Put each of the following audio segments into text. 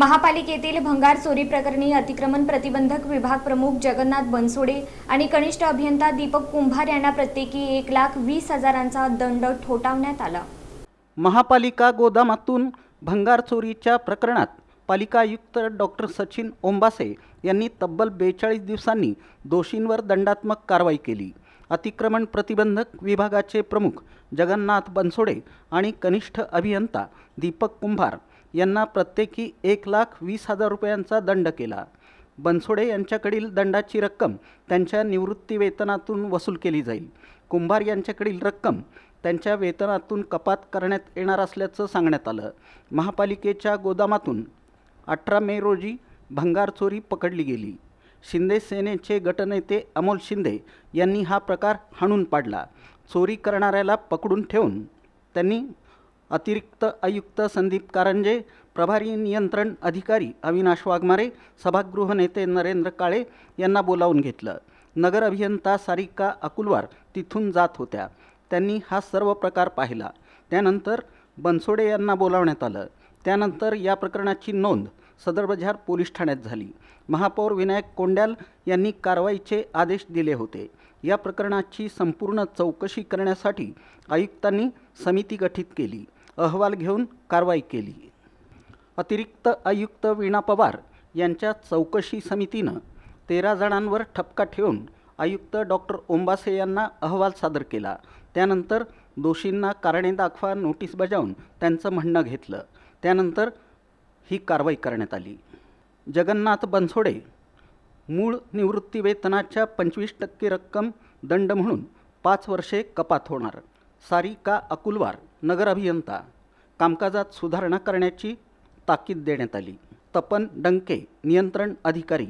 महापालिकेतील भंगार चोरी प्रकरणी अतिक्रमण प्रतिबंधक विभाग प्रमुख जगन्नाथ बनसोडे आणि कनिष्ठ अभियंता दीपक कुंभार यांना प्रत्येकी 1,20,000चा दंड ठोठावण्यात आला। महापालिका गोदामातून भंगार चोरीच्या प्रकरणात पालिका आयुक्त डॉक्टर सचिन ओंबासे यांनी तब्बल 42 दिवसांनी दोषींवर दंडात्मक कारवाई केली। अतिक्रमण प्रतिबंधक विभागाचे प्रमुख जगन्नाथ बनसोडे आणि कनिष्ठ अभियंता दीपक कुंभार यांना प्रत्येकी 1,20,000 रुपयांचा दंड केला। बनसोडे यांच्याकडील दंडाची रक्कम त्यांच्या निवृत्ती वेतनातून वसूल केली जाईल। कुंभार यांच्याकडील रक्कम त्यांच्या वेतनातून कपात करण्यात येणार असल्याचं सांगण्यात आलं। महापालिकेच्या गोदामातून 18 मे रोजी भंगार चोरी पकडली गेली। शिंदे सेनेचे गटनेते अमोल शिंदे यांनी हा प्रकार हाणून पाडला। चोरी करणाऱ्याला पकडून ठेवून त्यांनी अतिरिक्त आयुक्त संदीप कारंजे, प्रभारी नियंत्रण अधिकारी अविनाश वाघमारे, सभागृह नेते नरेंद्र काळे यांना बोलावून घेतलं। नगर अभियंता सारिका अकुलवार तिथून जात होत्या। त्यांनी हा सर्व प्रकार पाहिला। त्यानंतर बनसोडे यांना बोलावण्यात आलं। त्यानंतर या प्रकरणाची नोंद सदर बजार पोलीस ठाण्यात झाली। महापौर विनायक कोंड्याल यांनी कारवाईचे आदेश दिले होते। या प्रकरणाची संपूर्ण चौकशी करण्यासाठी आयुक्तांनी समिती गठीत केली। अहवाल घेऊन कारवाई केली। अतिरिक्त आयुक्त वीणा पवार यांच्या चौकशी समितीनं 13 जणांवर ठपका ठेवून आयुक्त डॉक्टर ओंबासे यांना अहवाल सादर केला। त्यानंतर दोषींना कारणे दाखवा नोटीस बजावून त्यांचं म्हणणं घेतलं। त्यानंतर ही कारवाई करण्यात आली। जगन्नाथ बनसोडे मूळ निवृत्ती वेतनाच्या 25% रक्कम दंड म्हणून 5 वर्षे कपात होणार। सारिका अकुलवार नगर अभियंता कामकाजात सुधारणा करण्याची ताकीद देण्यात आली। तपन डंके नियंत्रण अधिकारी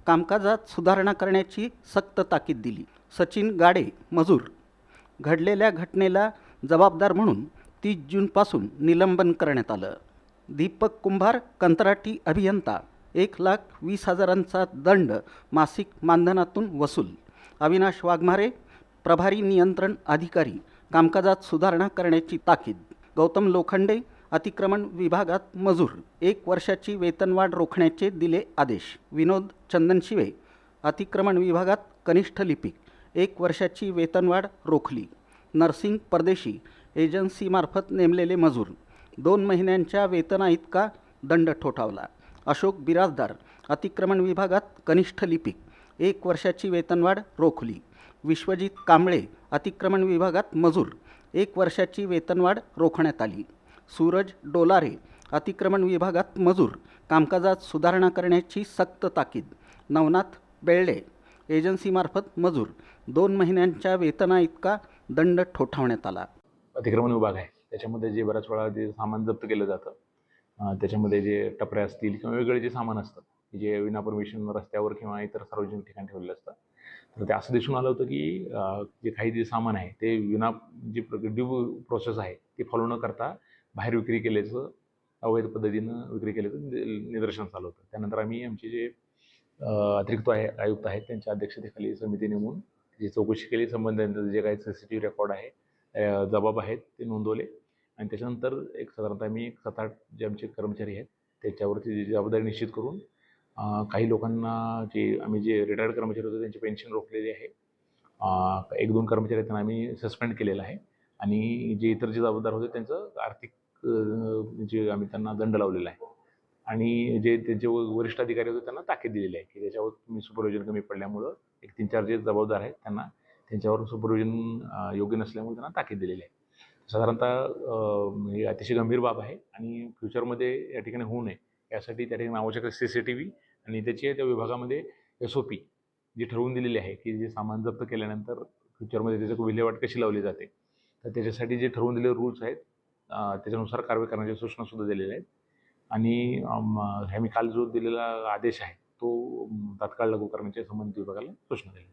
कामकाजात सुधारणा करण्याची सक्त ताकीद दिली। सचिन गाडे मजूर घडलेल्या घटनेला जबाबदार म्हणून 30 जूनपासून निलंबन करण्यात आलं। दीपक कुंभार कंत्राटी अभियंता 1,20,000चा दंड मासिक मानधनातून वसूल। अविनाश वाघमारे प्रभारी नियंत्रण अधिकारी कामकाजात सुधारणा करण्याची ताकीद। गौतम लोखंडे अतिक्रमण विभागात मजूर 1 वर्षाची वेतनवाढ रोखण्याचे दिले आदेश। विनोद चंदनशिवे अतिक्रमण विभागात कनिष्ठ लिपिक 1 वर्षाची वेतनवाढ रोखली। नरसिंग परदेशी एजन्सीमार्फत नेमलेले मजूर 2 महिन्यांच्या वेतनाइतका दंड ठोठावला। अशोक बिराजदार अतिक्रमण विभागात कनिष्ठ लिपिक 1 वर्षाची वेतनवाढ रोखली। विश्वजित कांबळे अतिक्रमण विभागात मजूर 1 वर्षाची वेतनवाढ रोखण्यात आली। सूरज डोलारे अतिक्रमण विभागात मजूर कामकाजात सुधारणा करण्याची सक्त ताकीद। नवनाथ बेळडे एजन्सीमार्फत मजूर 2 महिन्यांच्या वेतनाइतका दंड ठोठावण्यात आला। अतिक्रमण विभाग आहे त्याच्यामध्ये जे बऱ्याच वेळा जे सामान जप्त केलं जातं, त्याच्यामध्ये जे टपऱ्या असतील किंवा वेगळे जे सामान असतं जे विना परमिशन रस्त्यावर किंवा इतर सार्वजनिक ठिकाणी ठेवलेलं असतं, तर ते असं दिसून आलं होतं की जे काही जे सामान आहे ते विना जी ड्यू प्रोसेस आहे ती फॉलो न करता बाहेर विक्री केल्याचं, अवैध पद्धतीनं विक्री केल्याचं निदर्शनास आलं होतं। त्यानंतर आम्ही आमचे जे अतिरिक्त आयुक्त आहेत त्यांच्या अध्यक्षतेखाली समिती नेमून जी चौकशी केली। संबंधित जे काही CCTV रेकॉर्ड आहे, जबाब आहेत ते नोंदवले आणि त्याच्यानंतर साधारणतः आम्ही 7-8 जे आमचे कर्मचारी आहेत त्याच्यावरती जी जबाबदारी निश्चित करून काही लोकांना आम्ही जे रिटायर्ड कर्मचारी होते त्यांची पेन्शन रोखलेली आहे। 1-2 कर्मचारी आहेत त्यांना आम्ही सस्पेंड केलेलं आहे आणि जे इतर जे जबाबदार होते त्यांचं आर्थिक जे आम्ही त्यांना दंड लावलेला आहे आणि जे त्यांचे वरिष्ठ अधिकारी होते त्यांना ताकीद दिलेली आहे की त्याच्यावर तुम्ही सुपरविजन कमी पडल्यामुळं 1-3-4 जे जबाबदार आहेत त्यांना त्यांच्यावर सुपरविजन योग्य नसल्यामुळे त्यांना ताकीद दिलेली आहे। साधारणतः ही अतिशय गंभीर बाब आहे आणि फ्युचरमध्ये या ठिकाणी होऊ नये यासाठी त्या ठिकाणी आवश्यक CCTV आणि त्याची त्या विभागामध्ये SOP जी ठरवून दिलेली आहे की जे सामान जप्त केल्यानंतर फ्युचरमध्ये त्याची विल्हेवाट कशी लावली जाते, तर त्याच्यासाठी जे ठरवून दिलेले रूल्स आहेत त्याच्यानुसार कारवाई करण्याच्या सूचनासुद्धा दिलेल्या आहेत आणि आम्ही काल जो दिलेला आदेश आहे तो तात्काळ लागू करण्याच्या संबंधित विभागाला सूचना दिली।